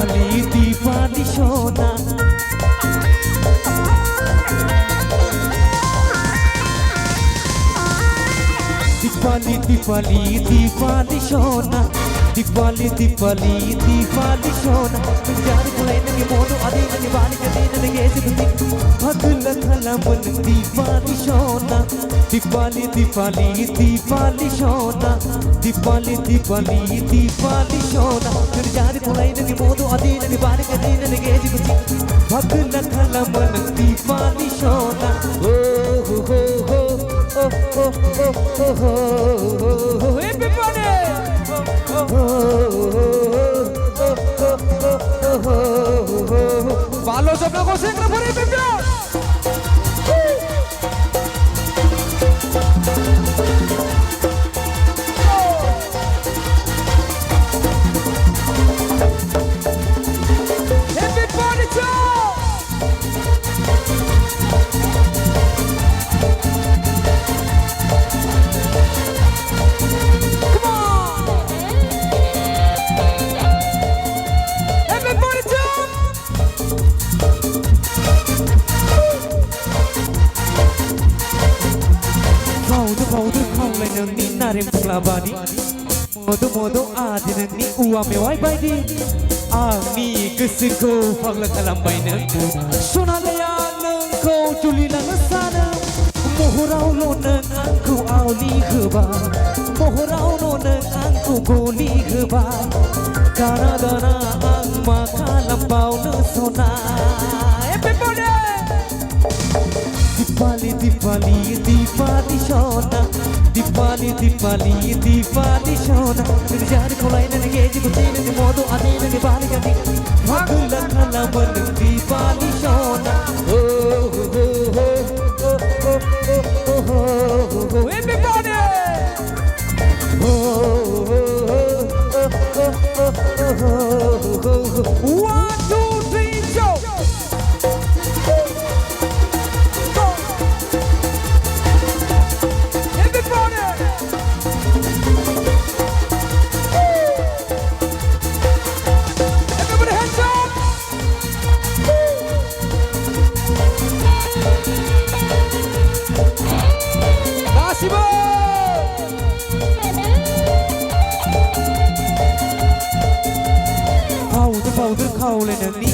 दीपाली सोना दीपाली सोना दीपाली सोना यार कुलैन के मोनो अदे नगे बाली के दिन नगे सिबती भगल खलमन दीपाली सोना दीपाली सोना दीपाली सोना यार कुलैन के मोनो अदे नगे बाली के दिन नगे सिबती भगल खलमन दीपाली सोना ओ हो everybody Follow सब लोगों से एक नंबर पे प्यार Everybody jump Labani modo adinani uwa me wai bai di ani kesiko phagla kalam bai na sona laya nang ko tuli lang sana mohorau lo nang aku auli khba mohorau lo nang aku goli khba kana dana ang ma kalam bau na sona everybody Deepali सोना दीपाली सोना यार कोलाइन नगे जी कुचीन ने मोदो अदे नगे बाली गनी भगल खलमन दीपाली सोना ओ हो everybody One, two, three, go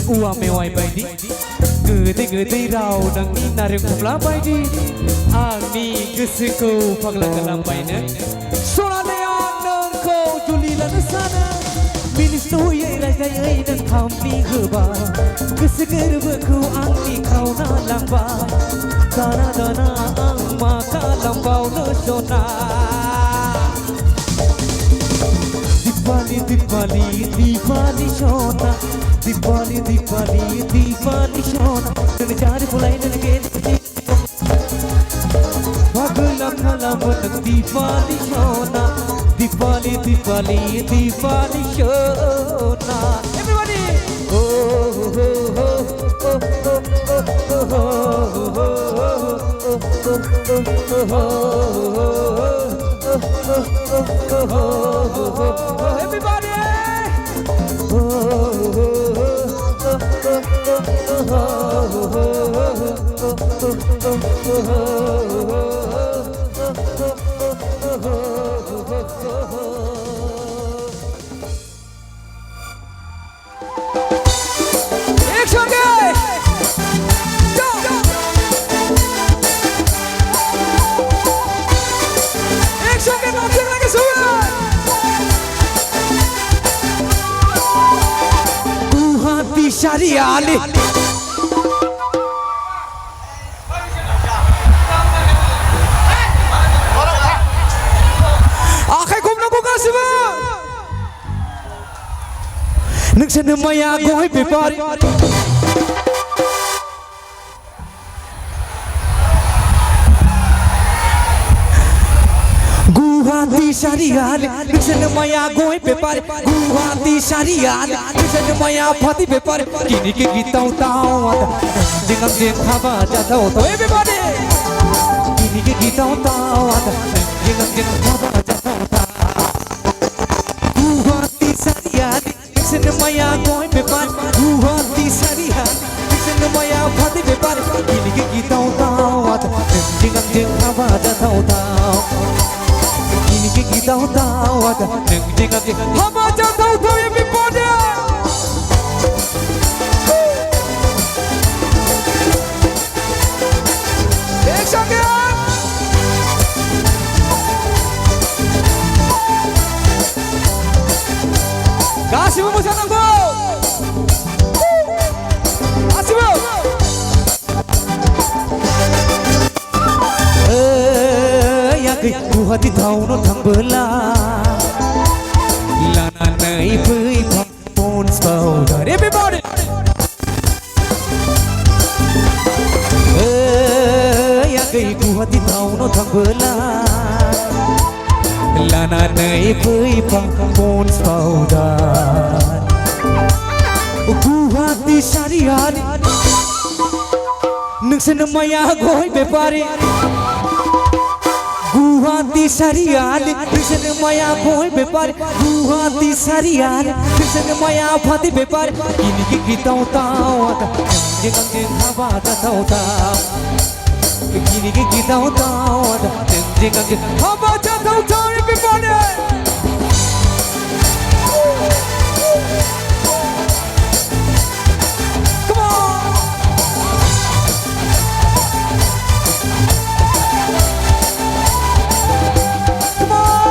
Uwa me wai bai di Gede rau nang ni narim kumla bai di Ani kesiko pagla kalam bai na Sona leang nang ko juli lan sana Minis no ye raja ye nang tham ni khba Keseger beku ani kau na lamba Kana dana ang ma kalam bau na sona Dipali सोना दीपाली सोना तुम चार फुलाइन लगे भगला खलमन दीपाली सोना दीपाली सोना everybody everybody Shariali Akay kum na bukas ba Nagsanamaya ko ay pipari Guwati Shariali Nagsanamaya ko ay pipari Guwati Shariali Nagsanamaya pati pipari Kini ke gitaw tawad Jingam jing khaba jataw to everybody Kini ke gitaw tawad Jingam jing khaba jataw ta Guwati Shariali Nagsanamaya ko ay pipari ফাঁদি ব্যাপারে কিনিকে কি দাও দাও জিং খাবা দাও দাও কিনিকে কি দাও দাও জিং খাবা দাও দাও everybody একসঙ্গে 가시면 모셔놓고 가시면 야그 구하디 다우노 당블라 라나나이 브이팡 몬스파우더 everybody 야그 구하디 다우노 당블라 Lana naik pang pons powder Guwati syariat Nung senamaya goy bepari Guwati syariat Nung senamaya goy bepari Guwati syariat Nung senamaya phati bepari Kini ki tau tau Jeng haba tau tau Kini ki tau tau Jeng haba tau tau everybody Come on Come on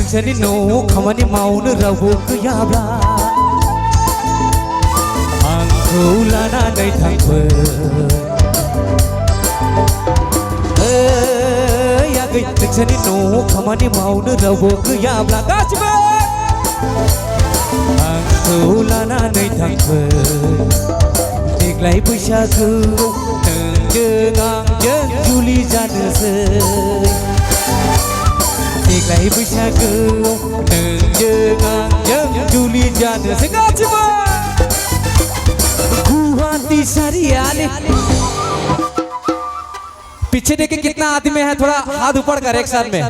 Seni no khamani maun rawu kuyabla Angku lana nai thangwe Ya gay seni no khamani maun rawu kuyabla Gachbe Angku lana nai thangwe Deglai puishaku Nengang jeng juli janasai Deglai puishaku Nengang juli janasai Gachbe Guwati syariat पीछे देखिए कितना आदमी है थोड़ा हाथ ऊपर कर एक साथ में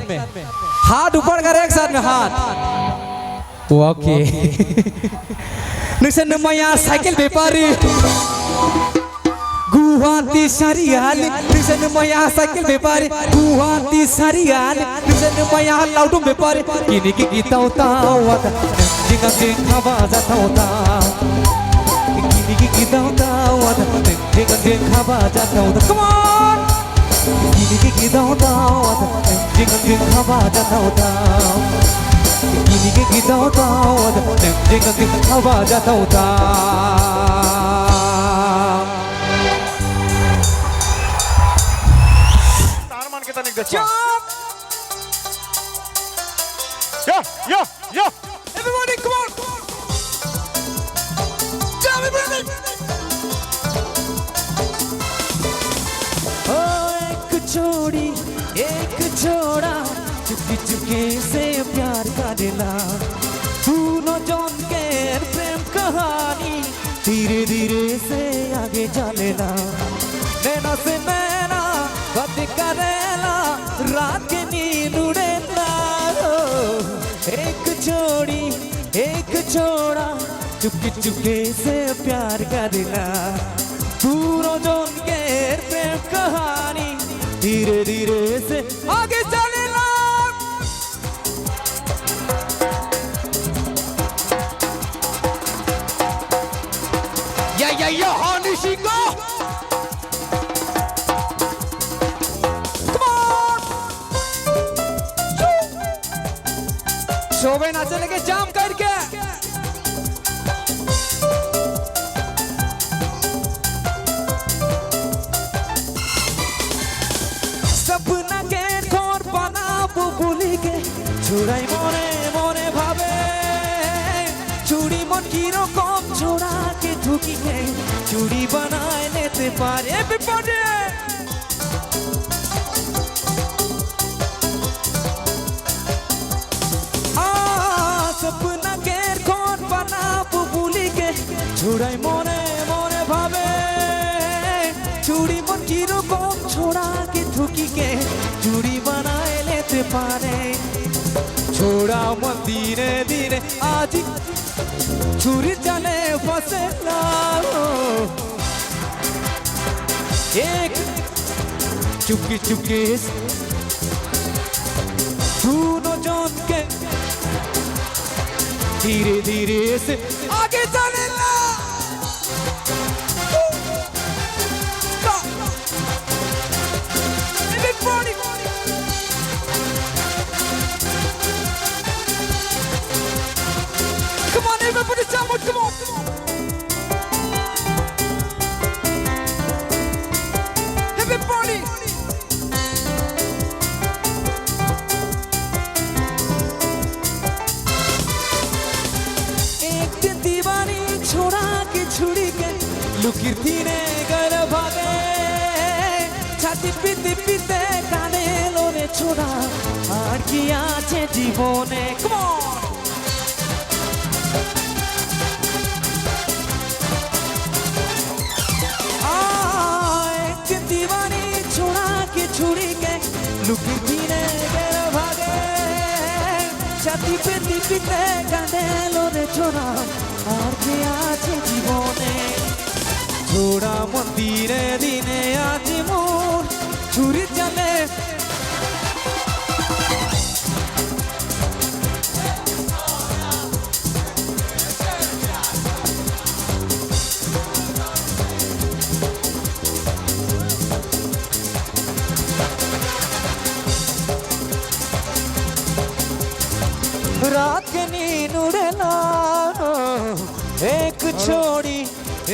हाथ ऊपर कर एक साथ में हाथ ओके निशन मया साइकिल व्यापारी गुवाहाटी शरियाल निशन मया साइकिल व्यापारी गुवाहाटी शरियाल निशन मया लाउडू व्यापारी किनी की गीता होता जिंगा जिंगा बाजा होता किनी की गीता होता जिंगा जिंगा बाजा होता come on Kini ki dao dao jing khaba jatao dao Kini ki dao dao jing khaba jatao dao तार मान के तनिक देखो या everybody come on jump everybody छोड़ी एक छोड़ा चुपके चुपके से प्यार का दिला दोनों जन के प्रेम कहानी धीरे धीरे से आगे चलेला नैना से नैना बात करेला रात के नींद उड़ेला एक छोड़ी एक छोड़ा चुपके चुपके से प्यार का दिला दोनों जन के प्रेम कहानी धीरे धीरे से आगे चलेला या हानी शिको come on शोभे नाचे लगे जाम करके सपना के खोर बना बुबुली के छुड़ाई मोरे मोरे भावे चूड़ी मन की रकम छोड़ा के ठुकी के चूड़ी बनाए लेते पारे everybody सपना के खोर बना बुबुली के छुड़ाई मोरे मोरे भावे ठुकी के चूड़ी बनाए लेते पारे छोड़ा मन धीरे धीरे आज छुरी चले फसेला एक चुपके चुपके दोनों जन के धीरे धीरे से आगे चलेला Come on, everybody, someone, come on, come on. Everybody. एक दिन दीवानी छोड़ा के छुड़ी के लुकीर्ती ने घर भागे छाती पीते पीते काने लोने छोड़ा और किया चे जीवने come on. छुरी के लुकीर्ती ने घर भागे छाती पे पीते काने लोने छोड़ा और किया चे जीवने छोड़ा मन धीरे धीरे आज मोर छुरी चले रात के नींद उड़ेला एक छोड़ी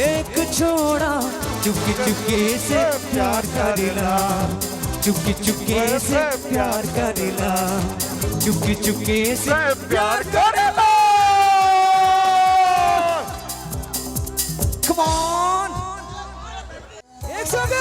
एक छोड़ा चुपके चुपके से प्यार करेला चुपके चुपके से प्यार करेला चुपके चुपके से प्यार करेला Come on एक संग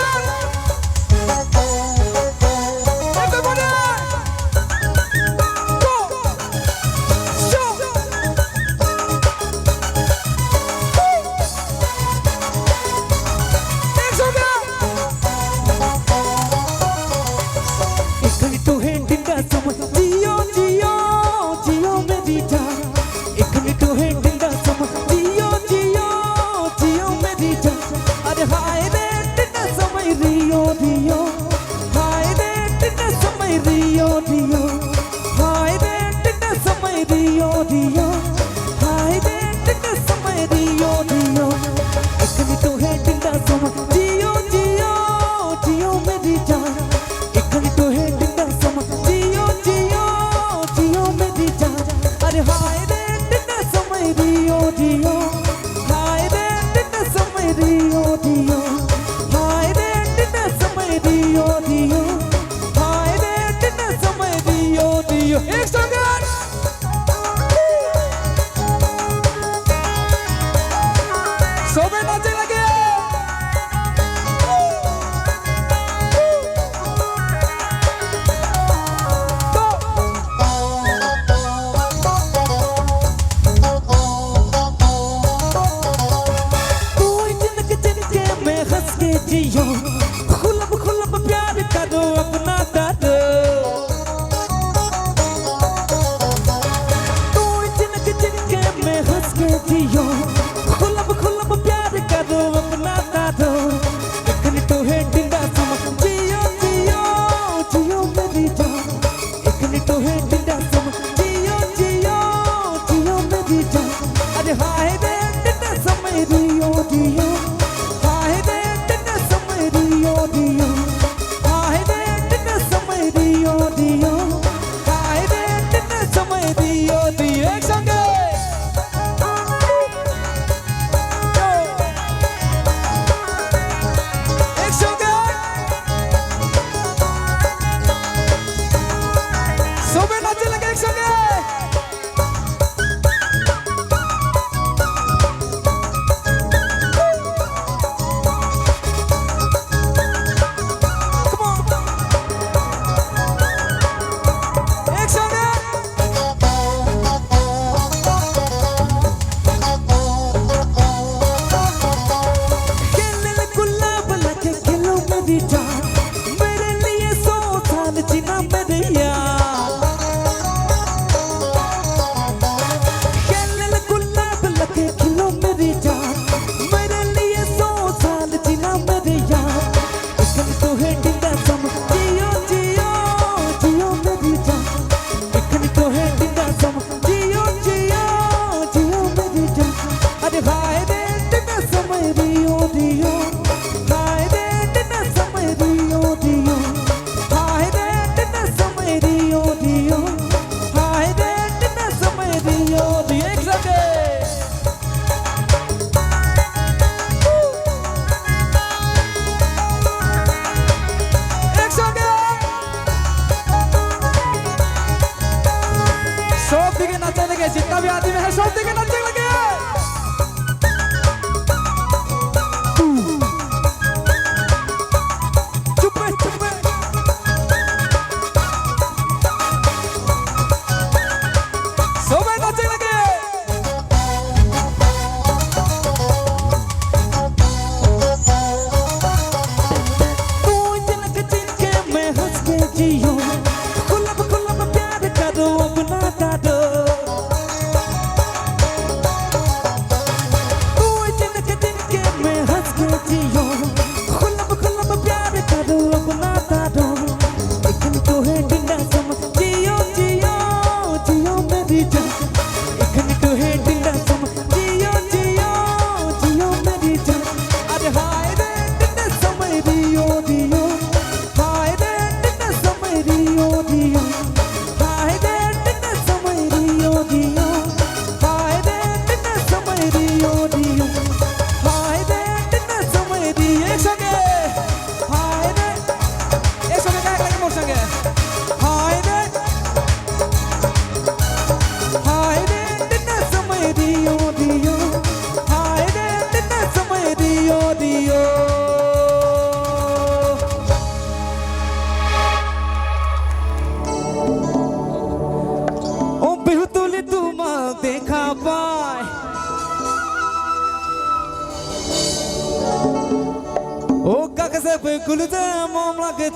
पंजाबी आदमी है सब देखे नाचने लगे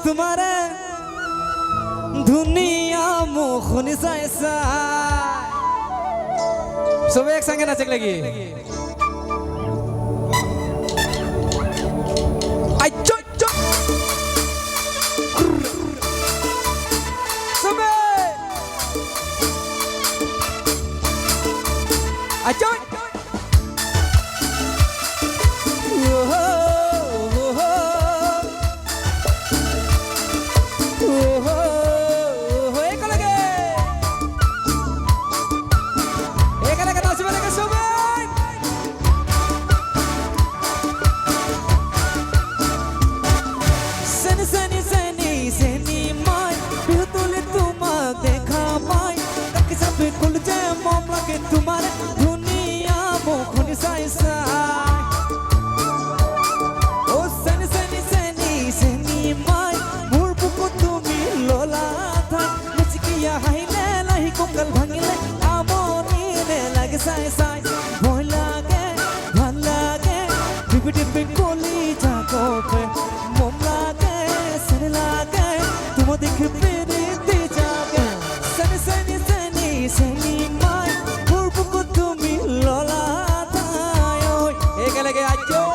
तुम्हारे दुनिया मोखनी साइसा सब एक संगे नाचने लगी तुम्हारे दुनिया मोखनी साइसा ओ सनी सनी सनी सनी माय मुर्बुको तुमी लोला था मुझकिया हाइले लाही कोकल भांगिले आमोनी ने लगे साइ साइ भोय लागे भल लागे डिबी डिबी कोली जाको पे मोम लागे सन लागे तुम देख मेरे ते जागे सनी सनी सनी सनी lagi aja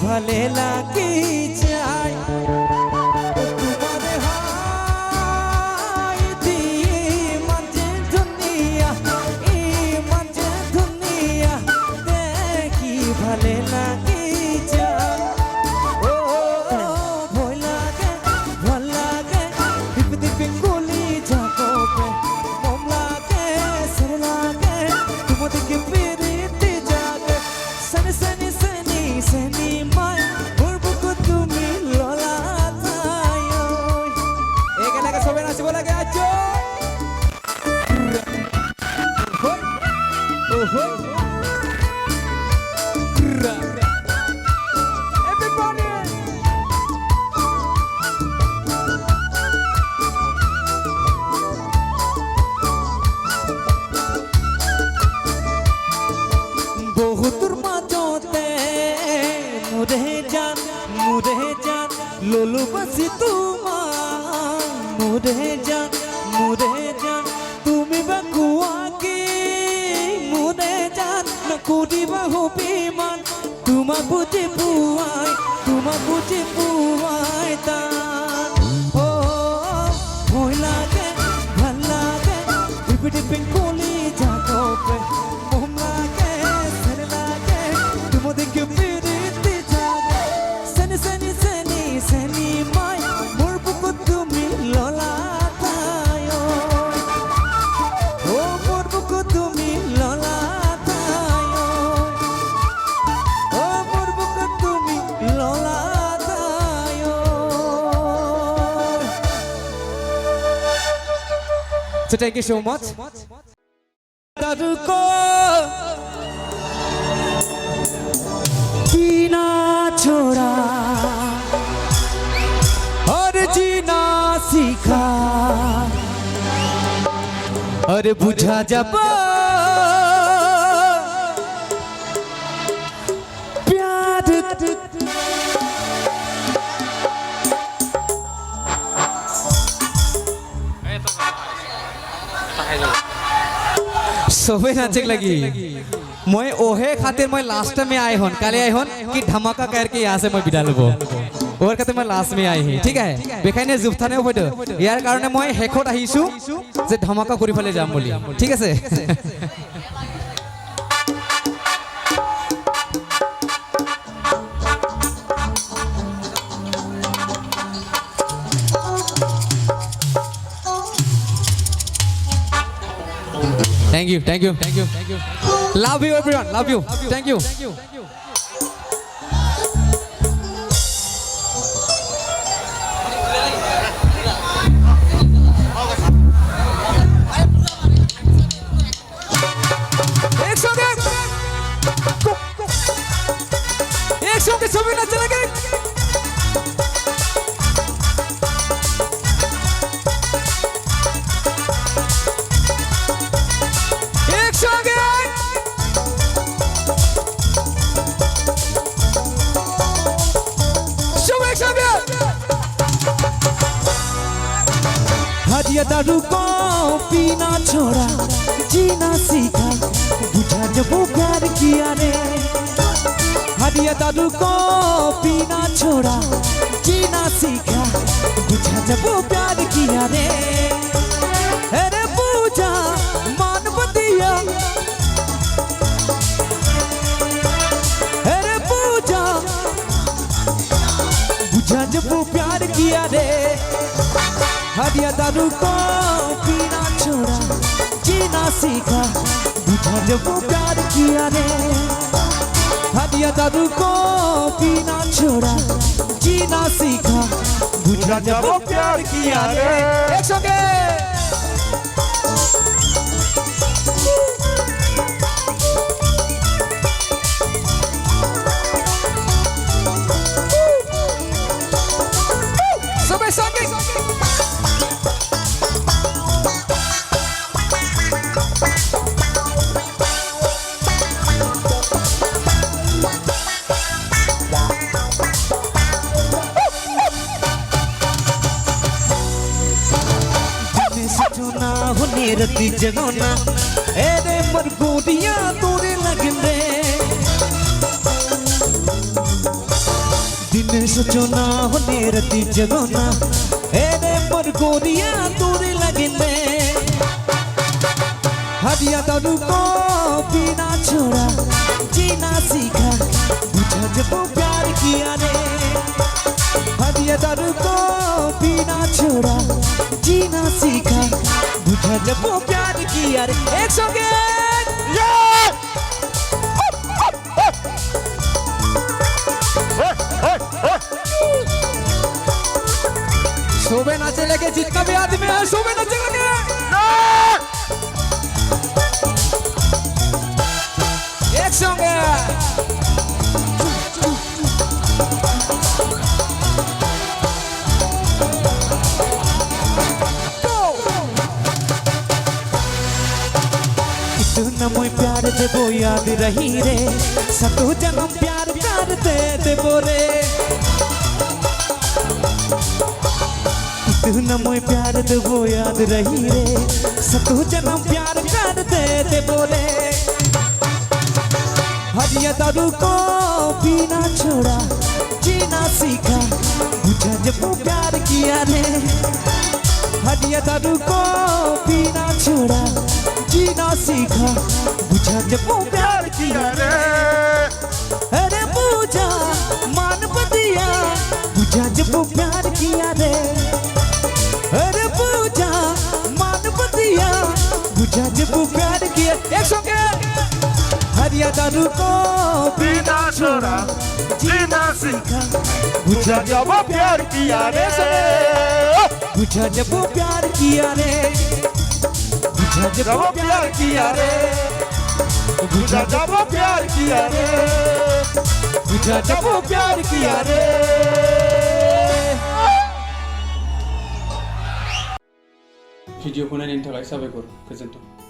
भले लागी जाए तुम्हारे हाय दी मंजे दुनिया देखी भले लागी जाए ओ भोय लागे भल लागे दिप दिप गोली जाको पे मोम लागे सर लागे तुम देख मेरे ते जागे सनी सनी सनी सनी लोलो बसी मुरे जान तुमी बकुआ की मुरे जान नकुड़ी बहु बीमान तुमा बुझे पुआई तान ओ So thank you so much. दारू को पीना छोड़ा और जीना सीखा और बुझा जब प्यार सबे नाचक लगी मैं ओहे खातिर मैं लास्ट में आए हन काले आए हन कि धमाका करके यहाँ से मैं बिदा लबो और कहते मैं लास्ट में आई ही ठीक है बेखायने जुफ्ताने होइदो यार कारणे मैं हेखत आहिसु जे धमाका करि फेले जाम बोली ठीक আছে Thank you, thank you, thank you, thank you. Love you, everyone. Love you. Thank you. एक सॉन्ग सभी नाच लगे हरिया दारू को पीना छोड़ा जीना सीखा बुझा जब वो प्यार किया रे हरिया दारू को पीना छोड़ा जीना सीखा बुझा जब वो प्यार किया रे अरे पूजा मान बदिया अरे पूजा बुझा जब वो प्यार किया रे हरिया दारू को पीना छोड़ा जीना सीखा बुझा जब वो प्यार किया रे हरिया दारू को पीना छोड़ा जीना सीखा बुझा जब वो प्यार किया रे एक संगे सबे संगे रती जगोना एरे मरगोदियां तोरे लगने दिन सोचो ना होने रती जगोना एरे मरगोदियां तोरे लगने हरिया दारू को पीना छोड़ा जीना सीखा बुझा जब वो प्यार किया रे हरिया दारू को पीना छोड़ा जीना सीखा बुझा जब वो प्यार किया रे एक संगे शोभे नाचे लगे जितना भी आदमी है शोभे नाचे लगे एक संगे मोय प्यार दे वो याद रही रे सतो जन्म प्यार करते दे बोले इतना मोय प्यार दे वो याद रही रे सतो जन्म प्यार करते दे बोले हरिया दारू को पीना छोड़ा जीना सीखा बुझा जब वो प्यार किया रे हरिया दारू को पीना छोड़ा जीना सीखा बुझा जब वो प्यार किया रे अरे पूजा मान बदिया बुझा जब वो प्यार किया रे अरे पूजा मान बदिया बुझा जब वो प्यार किया एक संगे हरिया दारू को पीना छोड़ा जीना सीखा बुझा जब वो प्यार किया रे बुझा जब वो प्यार किया रे जब प्यार किया रे बुझा जब प्यार किया रे बुझा जब प्यार किया रे भिडिअखौ नायनायनि थाखाय साबायखर गोजोन्थों